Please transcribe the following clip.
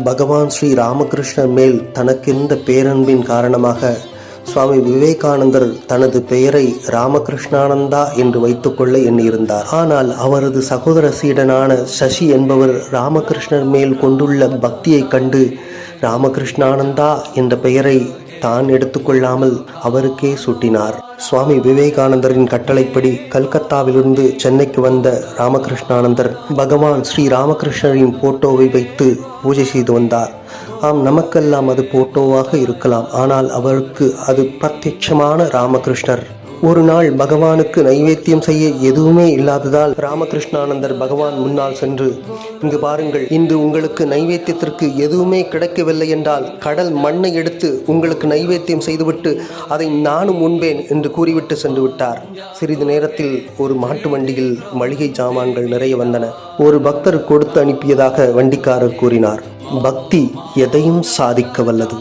பகவான் ஸ்ரீ ராமகிருஷ்ணர் மேல் தனக்கிருந்த பேரன்பின் காரணமாக சுவாமி விவேகானந்தர் தனது பெயரை ராமகிருஷ்ணானந்தா என்று வைத்துக்கொள்ள எண்ணியிருந்தார். ஆனால் அவரது சகோதர சீடனான சசி என்பவர் ராமகிருஷ்ணர் மேல் கொண்டுள்ள பக்தியை கண்டு ராமகிருஷ்ணானந்தா என்ற பெயரை தான் எடுத்துக்கொள்ளாமல் அவருக்கே சூட்டினார். சுவாமி விவேகானந்தரின் கட்டளைப்படி கல்கத்தாவிலிருந்து சென்னைக்கு வந்த ராமகிருஷ்ணானந்தர் பகவான் ஸ்ரீ ராமகிருஷ்ணரின் போட்டோவை வைத்து பூஜை செய்து வந்தார். ஆம், நமக்கெல்லாம் அது போட்டோவாக இருக்கலாம், ஆனால் அவருக்கு அது பிரத்யட்சமான ராமகிருஷ்ணர். ஒரு நாள் பகவானுக்கு நைவேத்தியம் செய்ய எதுவுமே இல்லாததால் ராமகிருஷ்ணானந்தர் பகவான் முன்னால் சென்று, இங்கு பாருங்கள், இன்று உங்களுக்கு நைவேத்தியத்திற்கு எதுவுமே கிடைக்கவில்லை என்றால் கடல் மண்ணை எடுத்து உங்களுக்கு நைவேத்தியம் செய்துவிட்டு அதை நானும் உண்பேன் என்று கூறிவிட்டு சென்று விட்டார். சிறிது நேரத்தில் ஒரு மாட்டு வண்டியில் மளிகை சாமான்கள் நிறைய வந்தன. ஒரு பக்தர் கொடுத்து அனுப்பியதாக வண்டிக்காரர் கூறினார். பக்தி எதையும் சாதிக்க வல்லது.